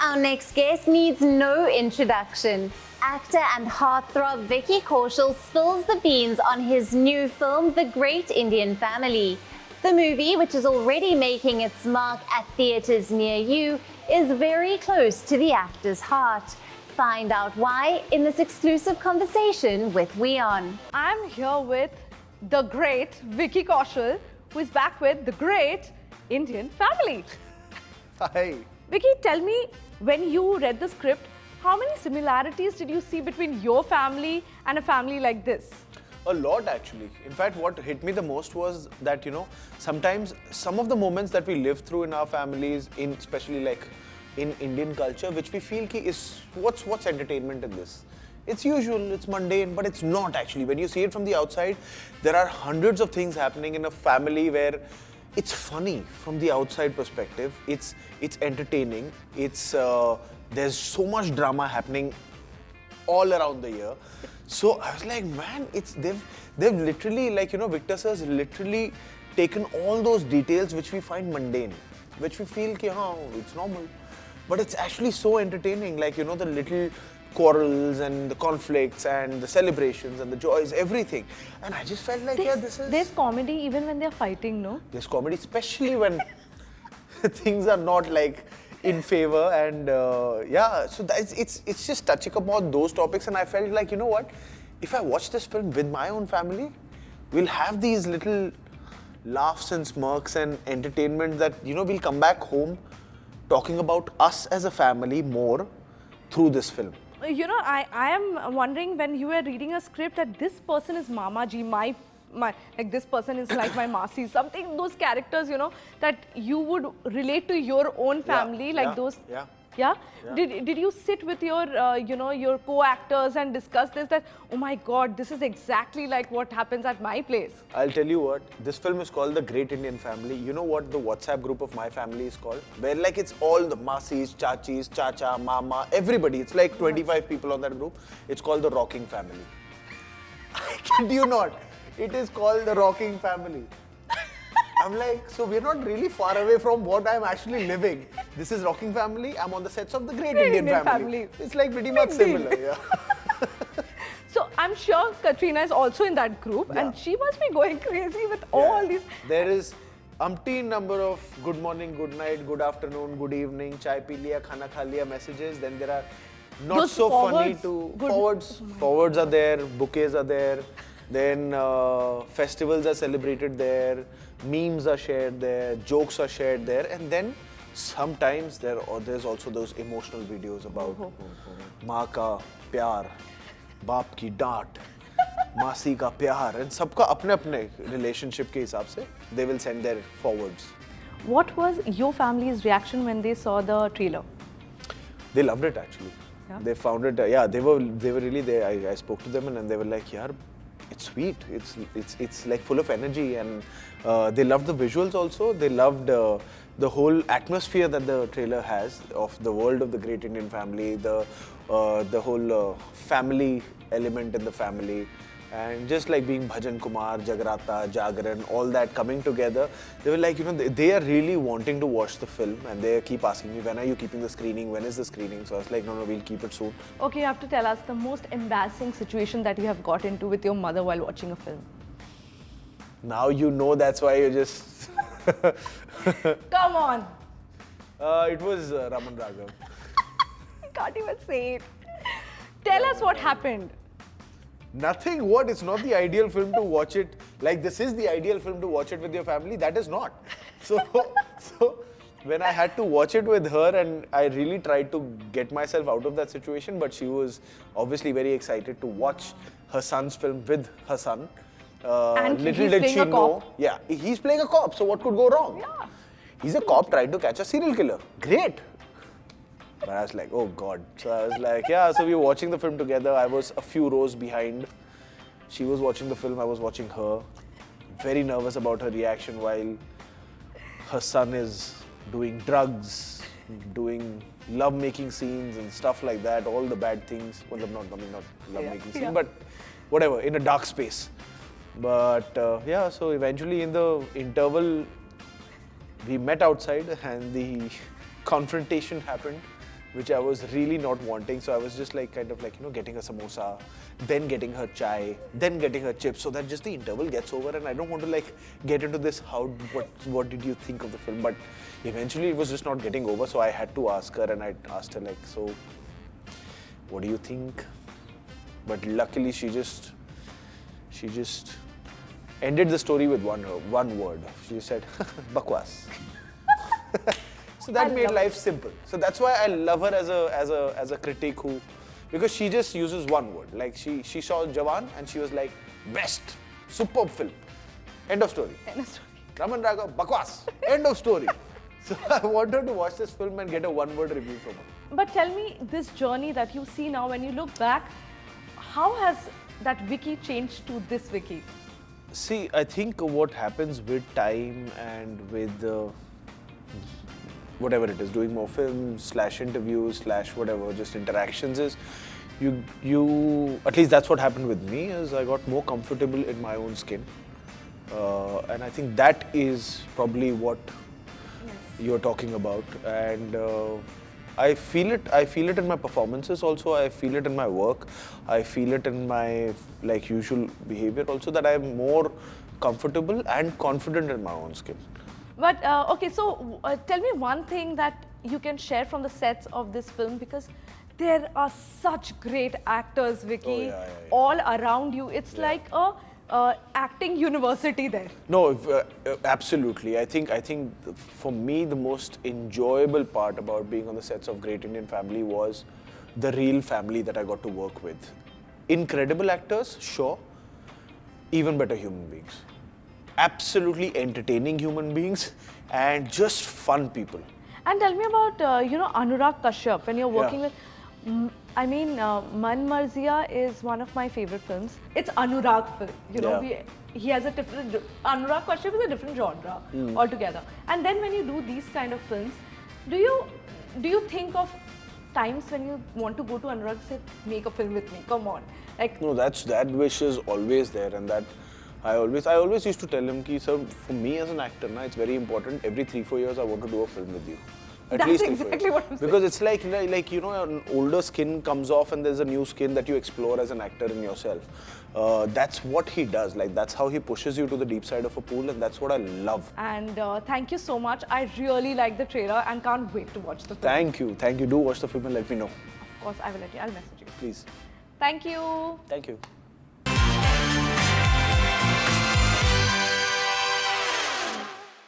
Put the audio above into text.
Our next guest needs no introduction. Actor and heartthrob Vicky Kaushal spills the beans on his new film, The Great Indian Family. The movie, which is already making its mark at theatres near you, is very close to the actor's heart. Find out why in this exclusive conversation with WION. I'm here with the great Vicky Kaushal, who is back with The Great Indian Family. Hi. Vicky, tell me, when you read the script, how many similarities did you see between your family and a family like this? A lot actually. In fact, what hit me the most was that, sometimes some of the moments that we live through in our families, especially like in Indian culture, which we feel is what's entertainment in this? It's usual, it's mundane, but it's not actually. When you see it from the outside, there are hundreds of things happening in a family where it's funny from the outside perspective. It's entertaining. There's so much drama happening all around the year. So I was like, man, they've literally, Victor sir's literally taken all those details which we find mundane, which we feel it's normal, but it's actually so entertaining. The little quarrels and the conflicts and the celebrations and the joys, everything. And I just felt like, There's comedy even when they're fighting, no? There's comedy, especially when things are not in favor, and so it's just touching upon those topics. And I felt like, you know what, if I watch this film with my own family, we'll have these little laughs and smirks and entertainment that, we'll come back home talking about us as a family more through this film. I am wondering, when you were reading a script, that this person is Mama Ji, my this person is like my Masi, something, those characters, that you would relate to your own family, those. Yeah? Did you sit with your, your co-actors and discuss this, that, oh my God, this is exactly like what happens at my place? I'll tell you what, this film is called The Great Indian Family. You know what the WhatsApp group of my family is called? Where it's all the Masis, Chachis, Chacha, Mama, everybody. It's like 25 people on that group. It's called The Rocking Family. I kid you not. It is called The Rocking Family. I'm like, so we're not really far away from what I'm actually living. This is Rocking Family. I'm on the sets of The Great Indian Family. It's pretty much similar, yeah. So I'm sure Katrina is also in that group, and she must be going crazy with all these. There is umpteen number of good morning, good night, good afternoon, good evening, chai pi liya, khana kha liya messages. Then there are not those so forwards, funny forwards. Forwards are there, bouquets are there. Then festivals are celebrated there, memes are shared there, jokes are shared there, and then sometimes there's also those emotional videos about माँ का प्यार, बाप की डांट, मासी का प्यार, and सबका अपने relationship के हिसाब से they will send their forwards. What was your family's reaction when they saw the trailer? They loved it actually. Yeah? They found it. They were really there. I spoke to them and they were like, "Yaar, it's sweet. It's like full of energy," and they loved the visuals also. They loved the whole atmosphere that the trailer has of the world of the Great Indian Family, the whole family element in the family, and just being Bhajan Kumar, Jagrata, Jagran, all that coming together. They were like, they are really wanting to watch the film, and they keep asking me, when are you keeping the screening? When is the screening? So I was like, no, we'll keep it soon. Okay, you have to tell us the most embarrassing situation that you have got into with your mother while watching a film. Now you know, that's why you just... Come on! It was Raman Raghav. I can't even say it. Tell us what happened. Nothing. What? It's not the ideal film to watch it. This is the ideal film to watch it with your family. That is not. So when I had to watch it with her, and I really tried to get myself out of that situation, but she was obviously very excited to watch her son's film with her son. And little he's did playing she a know. cop. Yeah, he's playing a cop. So what could go wrong? Yeah. He's a cop trying to catch a serial killer. Great. But I was like, oh God. So I was like, so we were watching the film together. I was a few rows behind. She was watching the film, I was watching her. Very nervous about her reaction while her son is doing drugs, doing love-making scenes and stuff like that, all the bad things. Well, not love-making scenes, but whatever, in a dark space. But so eventually in the interval, we met outside and the confrontation happened. which I was really not wanting. So I was just like kind of like, you know, getting a samosa, then getting her chai, then getting her chips, so that just the interval gets over. And I don't want to like get into this, what did you think of the film? But eventually it was just not getting over, so I had to ask her, and I asked her like, so what do you think? But luckily she just ended the story with one word. She said, bakwas. So that made life simple. So that's why I love her as a critic who, because she just uses one word. Like she saw Jawan and she was like, best, superb film. End of story. End of story. Raman Raghav, bakwas. End of story. So I want her to watch this film and get a one-word review from her. But tell me, this journey that you see now, when you look back, how has that Vicky changed to this Vicky? See, I think what happens with time and with whatever it is, doing more films / interviews / whatever, just interactions is, you at least that's what happened with me, is I got more comfortable in my own skin. And I think that is probably what you're talking about. And I feel it in my performances also, I feel it in my work, I feel it in my like usual behavior also, that I'm more comfortable and confident in my own skin. But okay, so tell me one thing that you can share from the sets of this film, because there are such great actors, Vicky, all around you. It's like a acting university there. No, absolutely. I think for me the most enjoyable part about being on the sets of Great Indian Family was the real family that I got to work with. Incredible actors, sure. Even better human beings. Absolutely entertaining human beings and just fun people. And tell me about Anurag Kashyap, when you're working with. I mean, Man Marziya is one of my favorite films. It's Anurag film, you know. He has a different. Anurag Kashyap is a different genre altogether. And then when you do these kind of films, do you think of times when you want to go to Anurag and say, make a film with me? Come on, like. No, that wish is always there, and that. I always used to tell him, ki, sir, for me as an actor, it's very important. Every 3-4 years, I want to do a film with you. That's least exactly what I'm saying. Because it's like you know, an older skin comes off and there's a new skin that you explore as an actor in yourself. That's what he does. Like, that's how he pushes you to the deep side of a pool, and that's what I love. And thank you so much. I really like the trailer and can't wait to watch the film. Thank you. Do watch the film and let me know. Of course, I will let you. I'll message you. Please. Thank you. Thank you.